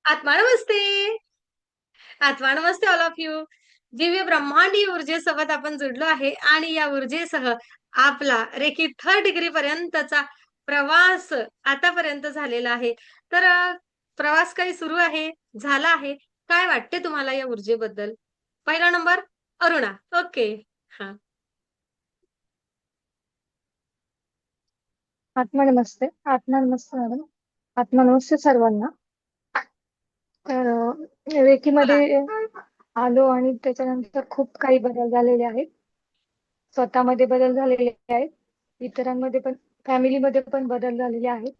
आत्मा नमस्ते. आत्मा नमस्ते all of you. Divya ब्रह्मांडीय ऊर्जेसोबत आपण जुडलो आहे आणि या ऊर्जेसह आपला रेकी थर्ड डिग्री पर्यंतचा प्रवास आतापर्यंत झालेला आहे. तर प्रवास काही सुरू आहे, झाला आहे. काय वाटते तुम्हाला या ऊर्जेबद्दल? पहिला नंबर अरुणा. ओके. हा. आत्मा नमस्ते. आत्मा नमस्ते मॅडम. आत्मा नमस्ते सर्वांना. तर बोला. रेकीमध्ये आलो आणि त्याच्यानंतर खूप काही बदल झालेले आहेत. स्वतःमध्ये बदल झालेले आहेत. इतरांमध्ये पण, फॅमिलीमध्ये पण बदल झालेले आहेत.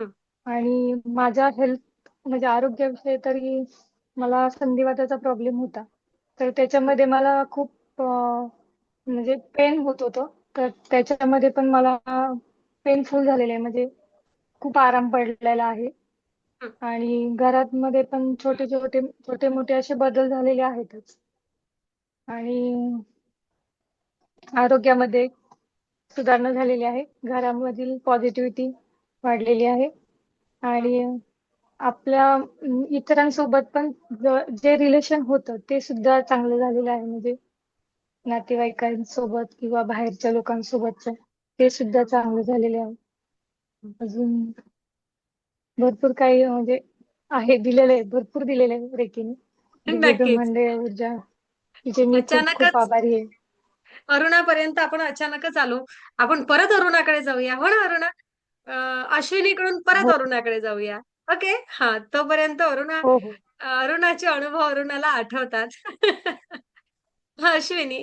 हं, आणि माझ्या हेल्थ म्हणजे आरोग्याविषयी तरी मला संधिवाताचा प्रॉब्लेम होता. तर हं. त्याच्यामध्ये मला खूप म्हणजे पेन होत होतं. तर त्याच्यामध्ये पण मला पेनफुल झालेलं आहे, म्हणजे खूप आराम पडलेला आहे. हं. आणि घरात मध्ये पण छोटे छोटे छोटे मोठे असे बदल झालेले आहेतच. आणि आरोग्यामध्ये सुधारणा झालेली आहे. घरामधील पॉझिटिव्हिटी वाढलेली आहे. हं. आणि आपल्या इतरांसोबत पण जे रिलेशन होतं ते सुद्धा चांगलं झालेलं आहे. म्हणजे नातेवाईकांसोबत किंवा बाहेरच्या लोकांसोबतचं ते सुद्धा चांगलं झालेले आहे. अजून भरपूर काही म्हणजे आहे, दिलेलं आहे, भरपूर दिलेलं आहे रेकीने. दिव्य नक्कीच. ब्रह्मांड ऊर्जा, तिचे मी खूप खूप अचानकच आभारी आहे. अरुणापर्यंत आपण अचानकच आलो. आपण परत अरुणाकडे जाऊया. हो ना अरुणा? अश्विनीकडून परत हो अरुणाकडे जाऊया. ओके. हा. तोपर्यंत हो हो. अरुणाचे अनुभव अरुणाला आठवतात. हा, अश्विनी.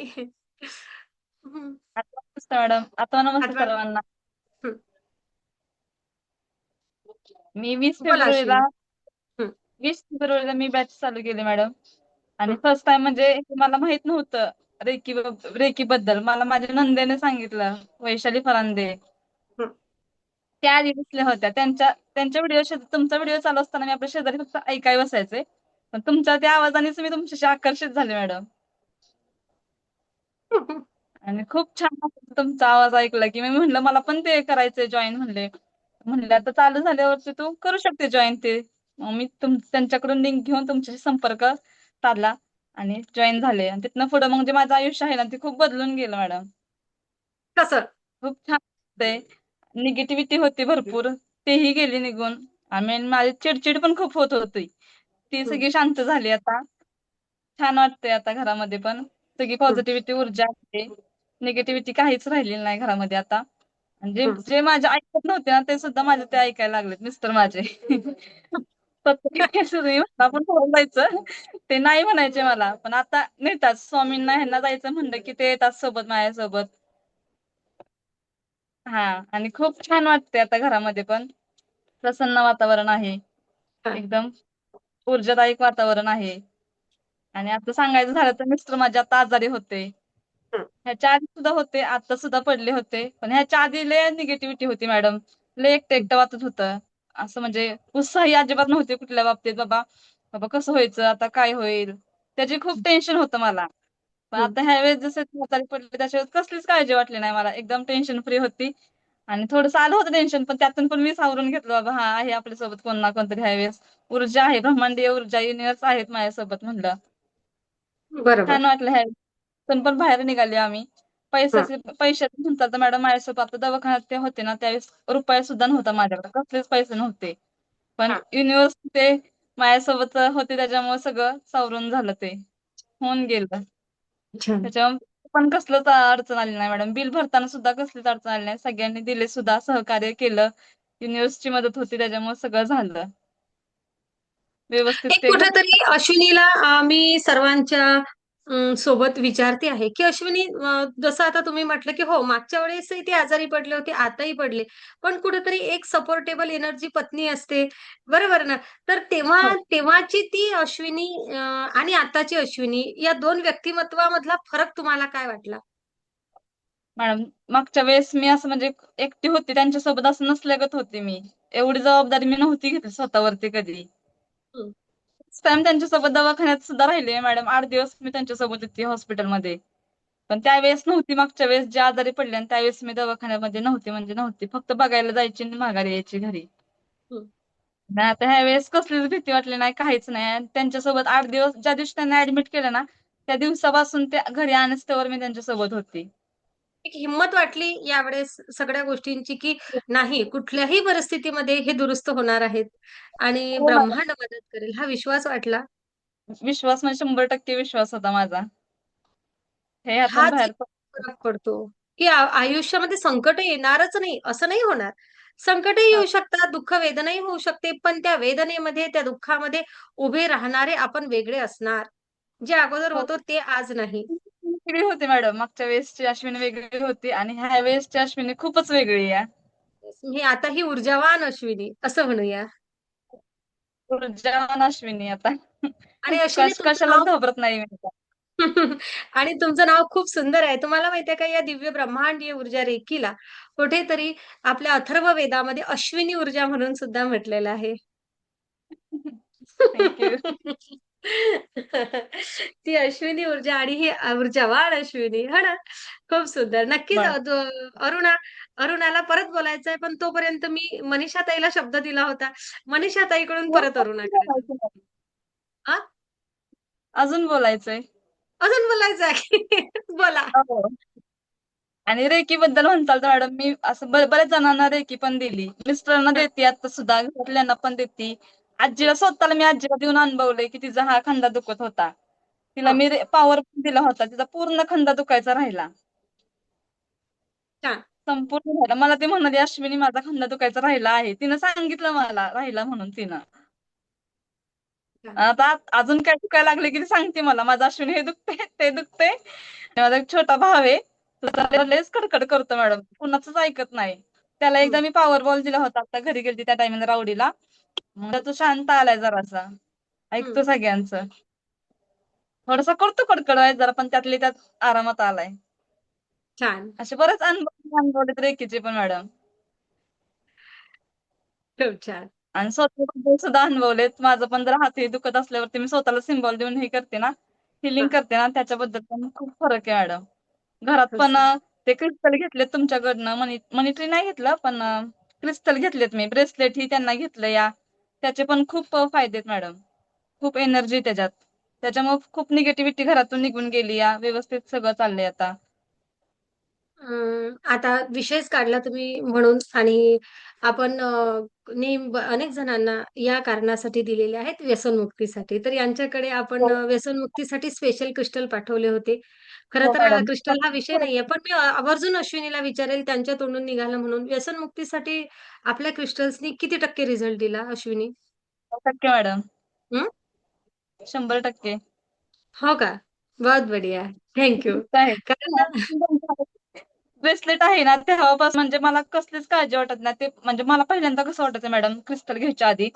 हं. आता नमस्ते मॅडम. आता नमस्ते आठवण. सर्वांना. हं. मी वीस बोला फेब्रुवारीला अश्विनी. हं. 20 फेब्रुवारीला मी बॅच चालू केली मॅडम. आणि हं. फर्स्ट टाइम म्हणजे हे मला माहित नव्हतं. रेकी बद्दल मला माझ्या नंदेने सांगितलं, वैशाली फरांदे. हं. त्या आधी दिसल्या होत्या. त्यांच्या व्हिडिओ, तुमचा व्हिडिओ चालू असताना मी आपल्या शेजारी फक्त ऐकाय बसायचे. पण तुमच्या त्या आवाजानेच मी तुमच्याशी आकर्षित झाले मॅडम. आणि खूप छान वाटलं तुमचा आवाज ऐकला की मी म्हणलं मला पण ते करायचंय जॉईन म्हणले. म्हणलं हं. आता चालू झाल्यावरती तू करू शकते जॉईन ते. मग मी त्यांच्याकडून लिंक घेऊन तुमच्याशी संपर्क साधला आणि जॉईन झाले. आणि तिथनं पुढे मग जे माझं आयुष्य आहे ना ते खूप बदलून गेलं मॅडम. कसं? खूप छान वाटतंय. निगेटिव्हिटी होती भरपूर, तेही गेली निघून. आणि माझी चिडचिड पण खूप होत होती, ती हं. सगळी शांत झाली आता. छान वाटतंय आता घरामध्ये पण. सगळी हं. पॉझिटिव्हिटी ऊर्जा आहे. निगेटिव्हिटी काहीच राहिलेली नाही घरामध्ये आता. आणि जे हं. जे माझे ऐकत नव्हते ना ते सुद्धा माझे ते ऐकायला लागलेत मिस्टर माझे. तुम्ही आपण बोलायचं ते नाही म्हणायचे मला, पण आता नेतात स्वामींना ह्यांना जायचं म्हणलं की ते येतात सोबत माझ्यासोबत. हा. आणि खूप छान वाटते आता घरामध्ये पण. प्रसन्न वातावरण आहे. हं. एकदम ऊर्जादायक वातावरण आहे. आणि आता सांगायचं झालं तर मिस्टर माझे आता आजारी होते. हं. ह्याच्या आधी सुद्धा होते, आता सुद्धा पडले होते. पण ह्याच्या आधी लय निगेटिव्हिटी होती मॅडम. लय एकटं हं. एकटं वाटत होतं. असं म्हणजे उत्साही अजिबात नव्हते कुठल्या बाबतीत. बाबा बाबा कसं व्हायचं, आता काय होईल, त्याची खूप टेन्शन होतं मला. पण हं. आता ह्या वेळेस जसे आजारी पडले त्याच्या वेळेस कसलीच काळजी वाटली नाही मला. एकदम टेन्शन फ्री होती. आणि थोडंसं आलं होतं टेन्शन, पण त्यातून पण मी सावरून घेतलं, बाबा हा आहे आपल्यासोबत कोण ना कोणतरी ह्या वेळेस. ऊर्जा आहे, ब्रह्मांडीय ऊर्जा, युनिव्हर्स आहेत माझ्यासोबत म्हणलं. बरोबर. छान वाटलं ह्या पण बाहेर निघाले आम्ही. हं. पैशाचं म्हणतात तर मॅडम माझ्यासोबत आता दवाखान्यात ते होते ना त्यावेळेस रुपया सुद्धा नव्हता माझ्याकडे, कसलेच पैसे नव्हते. पण हं. युनिव्हर्स ते माझ्यासोबत होते त्याच्यामुळे सगळं सावरून झालं, ते होऊन गेलं. छान. त्याच्यामुळे पण कसलंच अडचण आली नाही मॅडम. बिल भरताना सुद्धा कसलीच अडचण आली नाही. सगळ्यांनी दिले सुद्धा, सहकार्य केलं. युनिव्हर्सची मदत होती त्याच्यामुळे सगळं झालं व्यवस्थित. एक ते कुठेतरी अश्विनीला मी सर्वांच्या सोबत विचारते आहे, की अश्विनी जसं आता तुम्ही म्हटलं, की हो मागच्या वेळेसही ते आजारी पडले होते, आताही पडले. पण कुठेतरी एक सपोर्टेबल एनर्जी पत्नी असते, बरोबर ना? तर हो तेव्हाची ती अश्विनी आणि आताची अश्विनी या 2 व्यक्तिमत्वामधला फरक तुम्हाला काय वाटला? मॅडम, मागच्या वेळेस मी असं म्हणजे एकटी होती त्यांच्यासोबत, असं नसल्यागत होती मी. एवढी जबाबदारी मी नव्हती घेतली स्वतःवरती कधी. हं. टाइम त्यांच्यासोबत दवाखान्यात सुद्धा राहिले मॅडम. 8 दिवस मी त्यांच्यासोबत होती हॉस्पिटलमध्ये. पण त्यावेळेस नव्हती, मागच्या वेळेस जे आजारी पडले आणि त्यावेळेस मी दवाखान्यामध्ये नव्हती, म्हणजे नव्हती. फक्त बघायला जायची आणि माघारी यायची घरी. हं. नाही आता ह्या वेळेस कसलीच भीती वाटली नाही, काहीच नाही. आणि त्यांच्यासोबत 8 दिवस, ज्या दिवशी त्यांना ऍडमिट केलं ना, त्या दिवसापासून ते घरी आणस्तोवर मी त्यांच्यासोबत होती. एक हिंमत वाटली यावेळेस सगळ्या गोष्टींची, की नाही कुठल्याही परिस्थितीमध्ये हे दुरुस्त होणार आहेत आणि हो मॅडम. ब्रह्मांड मदत करेल हा विश्वास वाटला. विश्वास म्हणजे 100% विश्वास होता माझा. हे ह्यातून हाच एक बाहेर फरक पडतो, की आयुष्यामध्ये संकट येणारच नाही असं नाही होणार. संकटही हो. येऊ शकतात, दुःख वेदनाही होऊ शकते, पण त्या वेदनेमध्ये, त्या दुःखामध्ये उभे राहणारे आपण वेगळे असणार. जे अगोदर हो. होतो ते आज नाही. वेगळी होती मॅडम, मागच्या वेळेसची अश्विनी वेगळी होती आणि ह्या वेळेसची अश्विनी खूपच वेगळी आहे. मी आता ही ऊर्जावान अश्विनी असं म्हणूया. ऊर्जावान अश्विनी आता. आणि अश्विनी तुमचं कशालाच नाव घाबरत नाही मी आता. आणि तुमचं नाव खूप सुंदर आहे. तुम्हाला माहिती आहे का या दिव्य ब्रह्मांडीय ऊर्जा रेकीला कुठेतरी आपल्या अथर्व वेदामध्ये अश्विनी ऊर्जा म्हणून सुद्धा म्हटलेलं आहे. थँक्यू. ती अश्विनी ऊर्जा आणि ही ऊर्जावान अश्विनी हो ना? खूप सुंदर. नक्कीच अरुणा अरुणाला परत बोलायचंय, पण तोपर्यंत मी मनीषा ताईला शब्द दिला होता. मनीषा ताईकडून परत अरुणाकडे जाऊ. हां? अजून बोलायचंय. अजून बोलायचं आहे? बोला. हो. आणि रेकी बद्दल म्हणताल तर मॅडम, मी असं बऱ्याच जणांना रेकी पण दिली. मिस्टरांना हां, देते आता सुद्धा, घरातल्यांना पण देते. आजीला स्वतःला मी आजीला देऊन अनुभवलंय की तिचा हा खांदा दुखत होता. तिला हां. मी पॉवर पण दिला होता. तिचा पूर्ण खांदा दुखायचा राहिला. छान, संपूर्ण राहिला. मला ती म्हणाली, अश्विनी माझा खांदा दुखायचा राहिला आहे. तिनं सांगितलं मला राहिला म्हणून तिनं. छान. आता अजून काय दुखायला लागले की ती सांगते मला, माझं अश्विनी हे दुखते ते दुखते. आणि माझा एक छोटा भाव आहे, तो हां. त्याला लयच कडकड करतो मॅडम, कुणाचंच ऐकत नाही. त्याला एकदा हं, मी पॉवर बॉल दिला होता, आता घरी गेलती त्या टाइमला रावडीला. मग तो शांत आलाय जरासा, हं. ऐकतो सगळ्यांचं. थोडासा करतो कडकड आहे जरा, पण त्यातली त्यात आरामात आलाय. छान. असे बरेच अनुभव रेकीचे पण मॅडम. खूप छान. आणि स्वतःबद्दल सुद्धा अनुभवलेत. माझं पण जर हात हे दुखत असल्यावरती मी स्वतःला सिम्बॉल देऊन हे करते ना, हिलिंग हां. करते ना, त्याच्याबद्दल पण खूप फरक आहे मॅडम. घरात खूप पण सुंदर. ते क्रिस्टल घेतलेत तुमच्याकडनं, मनी ट्री नाही घेतलं, पण क्रिस्टल घेतलेत मी. ब्रेसलेट ही त्यांना घेतलं या. त्याचे पण खूप फायदे आहेत मॅडम. खूप एनर्जी त्याच्यात. त्याच्यामुळे खूप निगेटिव्हिटी घरातून निघून गेली या. व्यवस्थित सगळं चाललंय आता. आता विषयच काढला तुम्ही म्हणून आणि आपण अनेक जणांना या कारणासाठी दिलेले आहेत व्यसनमुक्तीसाठी. तर यांच्याकडे आपण हो, व्यसनमुक्तीसाठी स्पेशल क्रिस्टल पाठवले होते. खरं हो तर मॅडम. क्रिस्टल हा विषय नाहीये, पण मी आवर्जून अश्विनीला विचारेल त्यांच्या तोंडून निघालं म्हणून. व्यसनमुक्तीसाठी आपल्या क्रिस्टल्सनी किती टक्के रिझल्ट दिला अश्विनी? 100% मॅडम. हं? 100%. हो का? बहुत बढ़िया. Thank you. आहे. कारण ना ब्रेसलेट आहे ना, तेव्हापासून म्हणजे मला कसलीच काळजी वाटत नाही. ते म्हणजे मला पहिल्यांदा कसं वाटायचं मॅडम, क्रिस्टल घ्यायच्या आधी,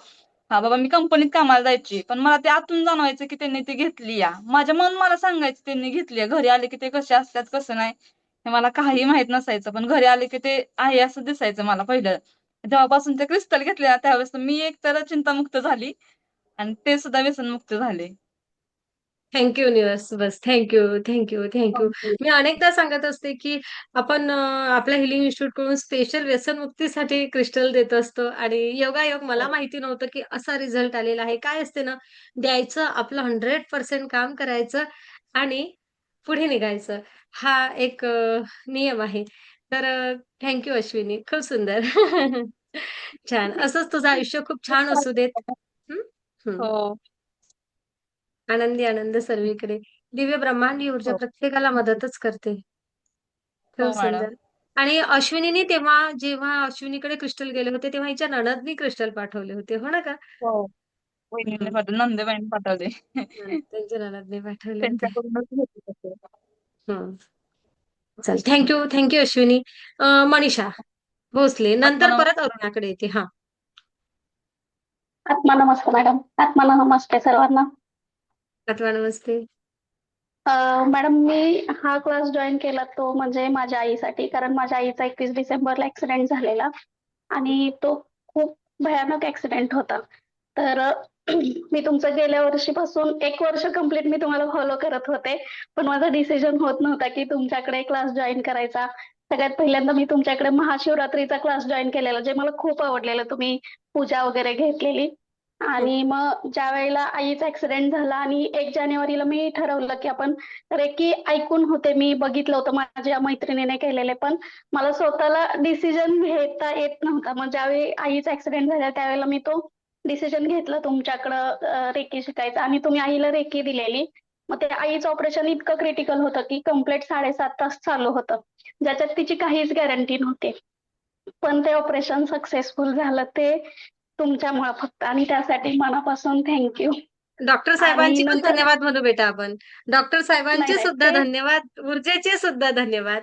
हा बाबा मी कंपनीत कामाला जायची. पण मला ते आतून जाणवायचं की त्यांनी ती घेतली या. माझं मन मला सांगायचं त्यांनी घेतली. घरी आले की ते कसे असतात कसं नाही, हे मला काही माहित नसायचं. पण घरी आले की ते आहे असं दिसायचं मला पहिलं. जेव्हापासून ते क्रिस्टल घेतले ना, त्यावेळेस मी एक तर चिंतामुक्त झाली आणि ते सुद्धा व्यसनमुक्त झाले. Thank you universe. बस thank you, thank you, thank you. मी अनेकदा सांगत असते, की आपण आपल्या हिलिंग इन्स्टिट्यूटकडून स्पेशल व्यसनमुक्तीसाठी क्रिस्टल देत असतो आणि योगायोग मला माहिती नव्हतं, की असा रिझल्ट आलेला आहे. काय असते ना, द्यायचं, आपलं 100% काम करायचं आणि पुढे निघायचं. हा एक नियम आहे. तर थँक यू अश्विनी. खूप सुंदर. छान. असंच तुझं आयुष्य खूप छान असू देत. हं, हं. हो, आनंदी आनंद सर्वीकडे. दिव्य ब्रह्मांडी ऊर्जा हो, प्रत्येकाला मदतच करते. खूप हो मॅडम. सुंदर. आणि अश्विनीने तेव्हा जेव्हा अश्विनीकडे क्रिस्टल गेले होते, तेव्हा हिच्या नणंदनी क्रिस्टल पाठवले होते. हो ना का? हो. वहिनीने हं. पाठवले, नंदेबाईने पाठवले. त्यांच्या नणंदने पाठवले होते. त्यांच्याकडूनच घेतले तसे. हं. चल थँक यू अश्विनी. मनीषा भोसले. नंतर आत्मा परत अरुणाकडे येते. हां. आत्मा नमस्ते मॅडम. आत्मा नमस्ते सर्वांना. अथवा नमस्ते. मॅडम मी हा क्लास जॉईन केला तो म्हणजे माझ्या आईसाठी, कारण माझ्या आईचा 21 डिसेंबरला ऍक्सिडेंट झालेला आणि तो खूप भयानक ऍक्सिडेंट होता. तर मी तुमचं गेल्या वर्षीपासून 1 वर्ष कंप्लीट मी तुम्हाला फॉलो करत होते. पण माझा डिसिजन होत नव्हता की तुमच्याकडे क्लास जॉईन करायचा. सगळ्यात पहिल्यांदा मी तुमच्याकडे महाशिवरात्रीचा क्लास जॉईन केलेला, जे मला खूप आवडलेलं. तुम्ही पूजा वगैरे घेतलेली. आणि मग ज्या वेळेला आईचा ऍक्सिडेंट झाला आणि 1 जानेवारीला मी ठरवलं की आपण रेकी ऐकून होते, मी बघितलं होतं माझ्या मैत्रिणीने केलेले, पण मला स्वतःला डिसिजन घेता येत नव्हता. मग ज्यावेळी आईचा ऍक्सिडेंट झाला त्यावेळेला मी तो डिसिजन घेतलं तुमच्याकडं रेकी शिकायचं, आणि तुम्ही आईला रेकी दिलेली. मग ते आईचं ऑपरेशन इतकं क्रिटिकल होतं की कम्प्लीट 7.5 तास चालू होतं, ज्याच्यात तिची काहीच गॅरंटी नव्हती. पण ते ऑपरेशन सक्सेसफुल झालं ते तुमच्यामुळे फक्त, आणि त्यासाठी मनापासून थँक्यू. डॉक्टर आणि साहेबांची पण नंतर धन्यवाद म्हणू बेटा आपण. डॉक्टर नाही साहेबांचे नाही सुद्धा ते धन्यवाद, ऊर्जेचे सुद्धा धन्यवाद.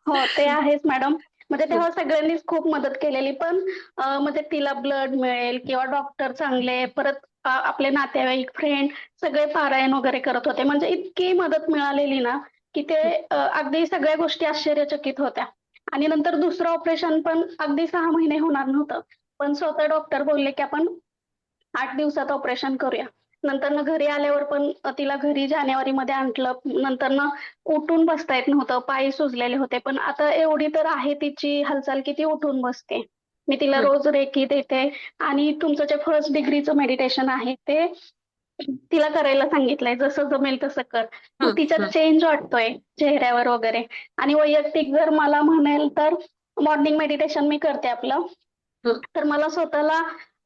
हो, ते आहेच मॅडम. म्हणजे तेव्हा सगळ्यांनीच खूप मदत केलेली, पण म्हणजे तिला ब्लड मिळेल किंवा डॉक्टर चांगले, परत आपले नातेवाईक, फ्रेंड सगळे पारायण वगैरे करत होते. म्हणजे इतकी मदत मिळालेली ना की ते अगदी सगळ्या गोष्टी आश्चर्यचकित होत्या. आणि नंतर दुसरं ऑपरेशन पण अगदी 6 महिने होणार नव्हतं, पण स्वतः डॉक्टर बोलले की आपण 8 दिवसात ऑपरेशन करूया. नंतर घरी आल्यावर पण तिला घरी जानेवारीमध्ये आणलं. नंतर उठून बसता येत नव्हतं, पाय सुजलेले होते. पण आता एवढी तर आहे तिची हालचाल की ती उठून बसते. मी तिला हं, रोज रेकी देते. आणि तुमचं जे फर्स्ट डिग्रीचं मेडिटेशन आहे ते तिला करायला सांगितलंय. जसं जमेल तसं कर. मग हं, तिच्यात हं, चेंज वाटतोय चेहऱ्यावर वगैरे. आणि वैयक्तिक जर मला म्हणेल तर मॉर्निंग मेडिटेशन मी करते आपलं. हं. तर मला स्वतःला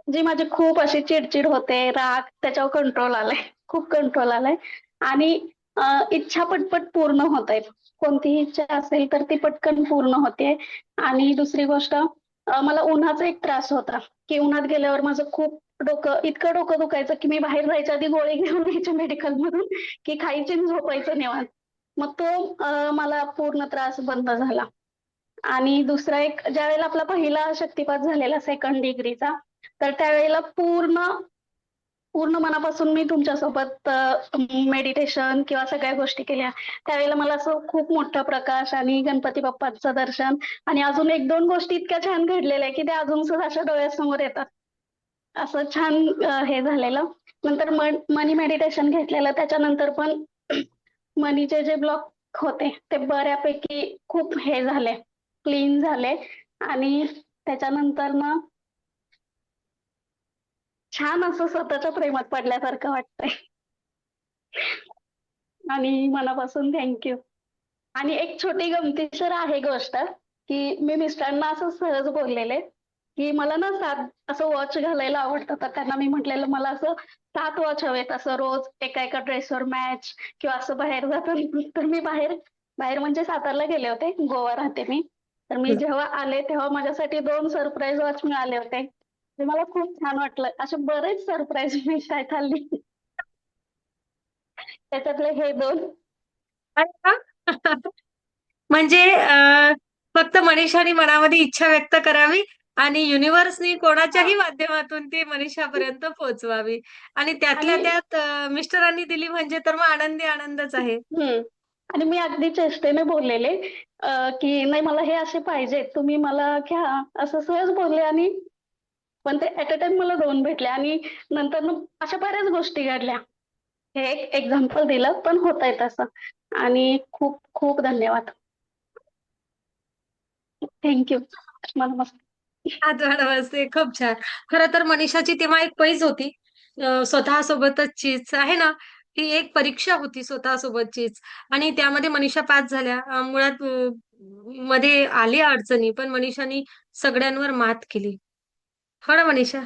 जी माझी खूप अशी चिडचिड होते, राग, त्याच्यावर कंट्रोल आलाय. खूप कंट्रोल आलाय. आणि इच्छा पटपट पूर्ण होत आहेत. कोणतीही इच्छा असेल तर ती पटकन पूर्ण होते. आणि दुसरी गोष्ट, मला उन्हाचा एक त्रास होता की उन्हात गेल्यावर माझं खूप इतकं डोकं दुखायचं की मी बाहेर जायच्या आधी गोळी घेऊन यायचे मेडिकलमधून की खायची आणि झोपायचं निवांत. मग तो मला पूर्ण त्रास बंद झाला. आणि दुसरा एक, ज्यावेळेला आपला पहिला शक्तिपात झालेला सेकंड डिग्रीचा, तर त्यावेळेला पूर्ण पूर्ण मनापासून मी तुमच्यासोबत मेडिटेशन किंवा सगळ्या गोष्टी केल्या. त्यावेळेला मला असं खूप मोठा प्रकाश आणि गणपती बाप्पाचं दर्शन, आणि अजून 1-2 गोष्टी इतक्या छान घडलेल्या की त्या अजून सुद्धा अशा डोळ्यासमोर येतात. असं छान हे झालेलं. नंतर मनी मेडिटेशन घेतलेलं, त्याच्यानंतर पण मनीचे जे ब्लॉक होते ते बऱ्यापैकी खूप हे झाले, क्लीन झाले. आणि त्याच्यानंतर छान असं स्वतःच्या प्रेमात पडल्यासारखं वाटतंय. आणि मनापासून थँक्यू. आणि एक छोटी गमतीशीर आहे गोष्ट, की मी मिस्टरांना असं सहज बोललेले, की मला ना 7 असं वॉच घालायला आवडतं. तर त्यांना मी म्हटलेलं मला असं 7 वॉच हवेत, असं रोज एका एका ड्रेसवर मॅच, किंवा असं बाहेर जाताना. तर मी बाहेर बाहेर म्हणजे सातारला गेले होते, गोवा राहते मी. तर मी जेव्हा आले तेव्हा माझ्यासाठी 2 सरप्राईज वॉच मिळाले होते. ते मला खूप छान वाटलं. असे बरेच सरप्राईज मी शाळेत हल्ली. त्याच्यातले हे 2. अरे वाह! म्हणजे फक्त मनीषाने मनामध्ये इच्छा व्यक्त करावी आणि युनिव्हर्सनी कोणाच्याही माध्यमातून ती मनीषापर्यंत पोहोचवावी आणि त्यातल्या आणि त्यात मिस्टरांनी दिली म्हणजे तर मग आनंदी आनंदच आहे. हं. आणि मी अगदी चेष्टेने बोललेले, की "नाही, मला हे असे पाहिजेत, तुम्ही मला घ्या." असं सहज बोलले. आणि पण ते ॲट अ टाईम मला 2 भेटले. आणि नंतर मग अशा बऱ्याच गोष्टी घडल्या. हे एक एक्झाम्पल दिलं, पण होतंय तसं. आणि खूप खूप धन्यवाद. Thank you. मनापासून. हातभार वाजते. खूप छान. खरं तर मनीषाची तेव्हा एक पैज होती. स्वतःसोबतचीच आहे ना, ती एक परीक्षा होती स्वतःसोबतचीच आणि त्यामध्ये मनीषा पास झाल्या. मुळात मध्ये आल्या अडचणी, पण मनीषानी सगळ्यांवर मात केली. हो ना मनीषा?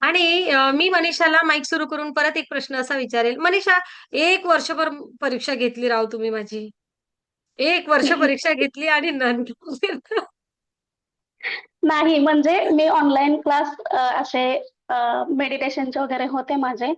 आणि मी मनीषाला माईक सुरू करून परत एक प्रश्न असा विचारेल. मनीषा, 1 वर्षभर परीक्षा घेतली राव तुम्ही माझी. 1 वर्ष परीक्षा घेतली आणि नंतर नाही, म्हणजे मी ऑनलाईन क्लास असे मेडिटेशनचे वगैरे होते माझे.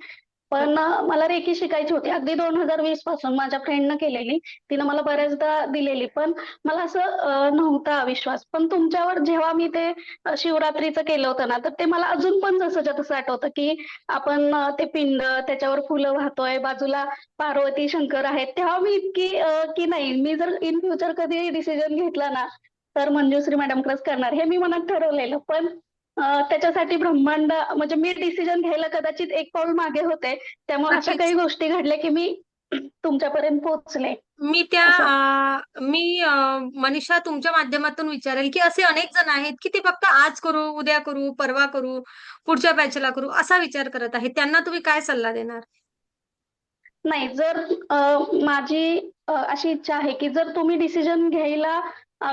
पण मला रेकी शिकायची होती. अगदी 2020 पासून माझ्या फ्रेंडनं केलेली. तिनं मला बऱ्याचदा दिलेली. पण मला असं नव्हता विश्वास. पण तुमच्यावर जेव्हा मी ते शिवरात्रीचं केलं होतं ना, तर ते मला अजून पण जसंच्या तसं आठवतं, की आपण ते पिंड, त्याच्यावर फुलं वाहतोय, बाजूला पार्वती, शंकर आहेत. तेव्हा मी इतकी की नाही, मी जर इन फ्युचर कधी डिसिजन घेतला ना, तर मंजुश्री मॅडमकडेच करणार, हे मी मनात ठरवलेलं. पण त्याच्यासाठी म्हणजे मी डिसिजन घ्यायला कदाचित एक पाऊल मागे होते. त्यामुळे अशा काही नक्कीच. गोष्टी घडल्या की मी तुमच्यापर्यंत पोहोचले मी त्या असं. मनीषा तुमच्या माध्यमातून विचारेल की असे अनेक जण आहेत की ते फक्त आज करू, उद्या करू, परवा करू, पुढच्या बॅचला करू असा विचार करत आहेत. त्यांना तुम्ही काय सल्ला देणार? नाही, जर माझी अशी इच्छा आहे की जर तुम्ही डिसिजन घ्यायला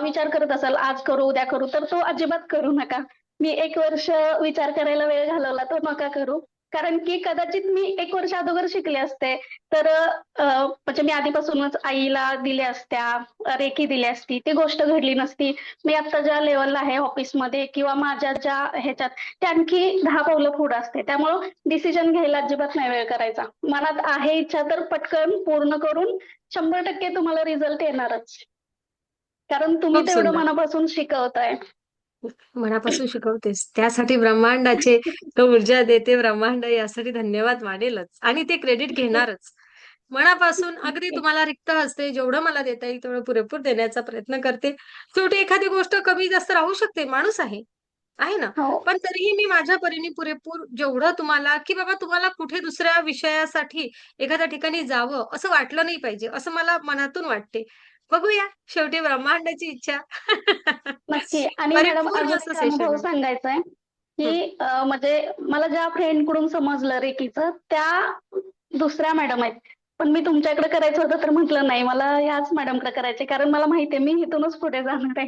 विचार करत असाल, आज करू, उद्या करू, तर तो अजिबात करू नका. मी 1 वर्ष विचार करायला वेळ घालवला, तो नका करू. कारण की कदाचित मी 1 वर्ष अगोदर शिकले असते, तर म्हणजे मी आधीपासूनच आईला दिल्या असत्या, रेकी दिली असती, ती गोष्ट घडली नसती. मी आता ज्या लेव्हलला आहे ऑफिसमध्ये किंवा माझ्या ज्या ह्याच्यात, ते आणखी 10 पावलं पुढे असते. त्यामुळं डिसिजन घ्यायला अजिबात नाही वेळ करायचा. मनात आहे इच्छा तर पटकन पूर्ण करून 100% तुम्हाला रिझल्ट येणारच. कारण तुम्ही खूप तेवढं सुंदर. मनापासून शिकवताय. मनापासून शिकवतेस त्यासाठी ब्रह्मांडाचे तो ऊर्जा देते ब्रह्मांड यासाठी धन्यवाद मानेलच आणि ते क्रेडिट घेणारच. मनापासून अगदी तुम्हाला रिक्त असते, जेवढं मला देता येईल तेवढं पुरेपूर देण्याचा प्रयत्न करते. शेवटी एखादी गोष्ट कमी जास्त राहू शकते, माणूस आहे ना. हो. पण तरीही मी माझ्या परीने पुरेपूर जेवढं तुम्हाला की बाबा तुम्हाला कुठे दुसऱ्या विषयासाठी एखाद्या ठिकाणी जावं असं वाटलं नाही पाहिजे, असं मला मनातून वाटते. बघूया, शेवटी ब्रह्मांडाची इच्छा. नक्की. आणि मॅडम परिपूर्ण अजून असं एक सेशन अनुभव आहे. सांगायचा आहे, हं. की म्हणजे मला ज्या फ्रेंडकडून समजलं रेकीचं, त्या दुसऱ्या मॅडम आहेत. पण मी तुमच्याकडे करायचं होतं तर म्हटलं नाही, मला ह्याच मॅडमकडे करायचंय. कारण मला माहिती आहे मी इथूनच पुढे जाणार आहे.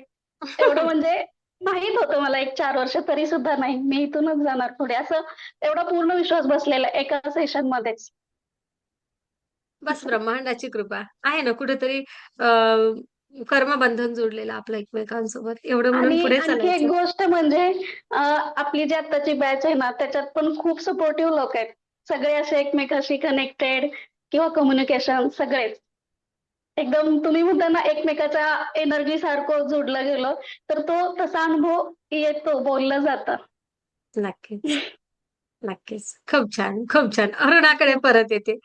एवढं म्हणजे माहीत होतं मला 1-4 वर्ष तरी सुद्धा नाही, मी इथूनच जाणार पुढे. असं एवढा पूर्ण विश्वास बसलेला आहे एका सेशनमध्येच. बस ब्रह्मांडाची कृपा आहे ना कुठेतरी कर्मबंधन जोडलेलं आपलं एकमेकांसोबत एवढं म्हणून आणि पुढे आणखी एक चालायचं. गोष्ट म्हणजे आपली जी आत्ताची बॅच आहे ना, त्याच्यात पण खूप सपोर्टिव्ह लोक आहेत. सगळे असे एकमेकांशी कनेक्टेड किंवा कम्युनिकेशन सगळेच. एकदम तुम्ही म्हणता ना एकमेकाच्या एनर्जी सारखं जोडलं गेलं, तर तो तसा अनुभव येतो, बोललं जातं. नक्कीच, नक्कीच. खूप छान, खूप छान. अरुणाकडे परत येते.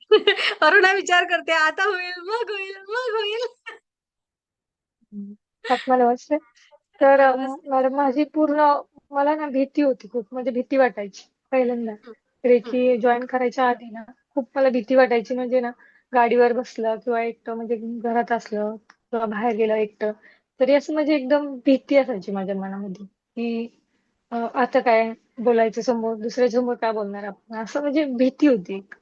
अरुणा विचार करते आता होईल, मग होईल, मग होईल. हं. आत्मनमस्ते. तर नमस्ते. मॅडम माझी पूर्ण मला ना भीती होती खूप म्हणजे भीती वाटायची पहिल्यांदा. हं, हं, रेकी जॉइन करायच्या आधी ना खूप मला भीती वाटायची म्हणजे ना गाडीवर बसलं किंवा एकटं म्हणजे घरात असलं किंवा बाहेर गेलं एकटं, तरी असं म्हणजे एकदम भीती असायची माझ्या मनामध्ये, की आता काय बोलायचं समोर, दुसऱ्यासमोर काय बोलणार आपण? असं म्हणजे भीती होती एक.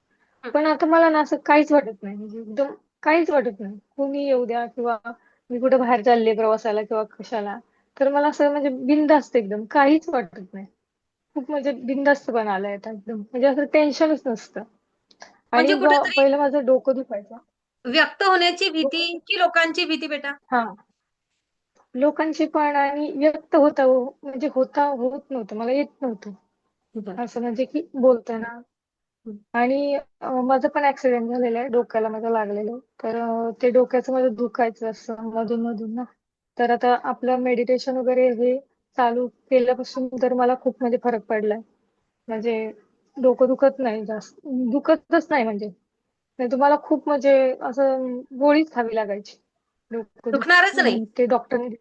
हं. पण आता मला ना असं काहीच वाटत नाही. म्हणजे एकदम काहीच वाटत नाही. कोणी येऊ द्या किंवा मी कुठे बाहेर चालले प्रवासाला किंवा कशाला, तर मला असं म्हणजे बिनधास्त एकदम काहीच वाटत नाही. खूप म्हणजे बिनधास्तपणा आलाय आता एकदम. म्हणजे असं टेन्शनच नसतं. म्हणजे आणि कुठेतरी पहिलं माझं डोकं दुखायचं. व्यक्त होण्याची भीती डोकं की लोकांची भीती बेटा? हां. लोकांची पण आणि व्यक्त होता हो म्हणजे होत नव्हतं. मला येत नव्हतं. बरं. असं म्हणजे की बोलताना. हं, आणि माझा पण ॲक्सिडेंट झालेला आहे. डोक्याला माझ्या लागलेलं. तर ते डोक्याचं माझं दुखायचं असं मधून-मधून ना. तर आता आपलं मेडिटेशन वगैरे हे चालू केल्यापासून तर मला खूप म्हणजे फरक पडलाय. म्हणजे डोकं दुखत नाही जास्त. दुखतच नाही म्हणजे. नाहीतर मला खूप म्हणजे असं गोळीच खावी लागायची. डोकं दुखणारच नाही. ते डॉक्टरने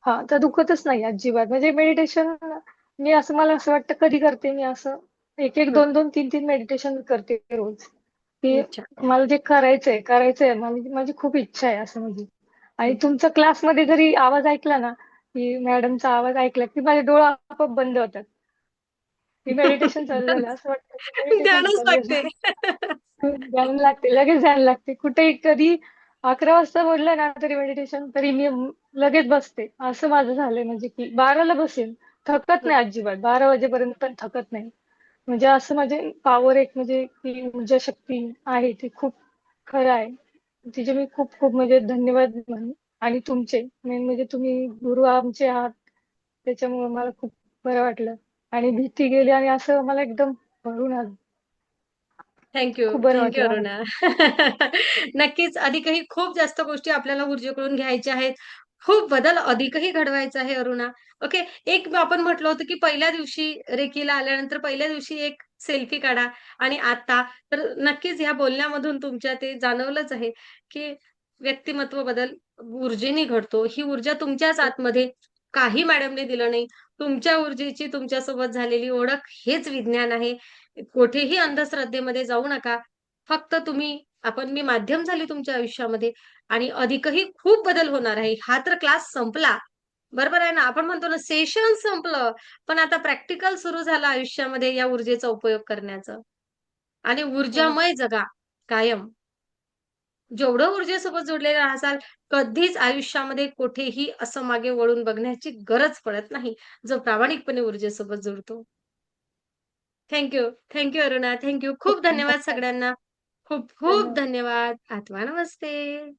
हां, तर दुखतच नाही अजिबात. म्हणजे मेडिटेशन मी असं मला असं वाटतं कधी करते मी असं 1-1, हं, 2-2, 3-3 मेडिटेशन करते रोज. की अच्छा. मला जे करायचंय माझी खूप इच्छा आहे असं म्हणजे. आणि हं. तुमचा क्लासमध्ये जरी आवाज ऐकला ना, की मॅडमचा आवाज ऐकला, की माझे डोळे आपोआप बंद होतात. की मेडिटेशन चालू झालं असं वाटतं की मेडिटेशन ध्यानच चालू लागते. झालं. ध्यान लागते, लगेच ध्यान लागते. कुठेही कधी 11 वाजता बोललं ना तरी मेडिटेशन तरी मी लगेच बसते. असं माझं झालंय म्हणजे की 12ला बसेन. थकत हं. नाही अजिबात. 12 वाजेपर्यंत पण थकत नाही. म्हणजे असं माझे पॉवर एक म्हणजे ती ऊर्जा शक्ती आहे ती खूप खरं आहे. तिचे मी खूप खूप म्हणजे धन्यवाद म्हणेन आणि तुमचे मेन म्हणजे तुम्ही गुरु आमचे आहात. त्याच्यामुळे मला खूप बरं वाटलं आणि भीती गेली आणि असं मला एकदम भरून आलं. थँक यू, खूप बरं थँक यू वाटलं मला. अरुणा. नक्कीच अधिकही खूप जास्त गोष्टी आपल्याला ऊर्जेकडून घ्यायच्या आहेत. खूप बदल अधिकही घडवायचा आहे अरुणा. ओके. एक आपण म्हटलं होतं, की पहिल्या दिवशी रेकीला आल्यानंतर पहिल्या दिवशी एक सेल्फी काढा आणि आता तर नक्कीच ह्या बोलण्यामधून तुमच्या ते जाणवलंच आहे, की व्यक्तिमत्व बदल ऊर्जेने घडतो. ही ऊर्जा तुमच्याच आतमध्ये काही मॅडमने दिलं नाही. तुमच्या ऊर्जेची तुमच्यासोबत झालेली ओळख हेच विज्ञान आहे. कुठेही अंधश्रद्धेमध्ये जाऊ नका. फक्त तुम्ही आपण मी माध्यम झाली तुमच्या आयुष्यामध्ये आणि अधिकही खूप बदल होणार आहे. हा तर क्लास संपला. बरोबर आहे ना? आपण म्हणतो ना सेशन संपलं, पण आता प्रॅक्टिकल सुरू झालं आयुष्यामध्ये या ऊर्जेचा उपयोग करण्याचं आणि हो. ऊर्जामय जगा कायम. जेवढं ऊर्जेसोबत जोडलेले राहाल, कधीच आयुष्यामध्ये कुठेही असं मागे वळून बघण्याची गरज पडत नाही, जो प्रामाणिकपणे ऊर्जेसोबत जोडतो. Thank you. Thank you Aruna. Thank you. खूप खूप धन्यवाद धन्यवाद ताई. सगळ्यांना. खूप खूप धन्यवाद. धन्यवाद. आत्मा नमस्ते.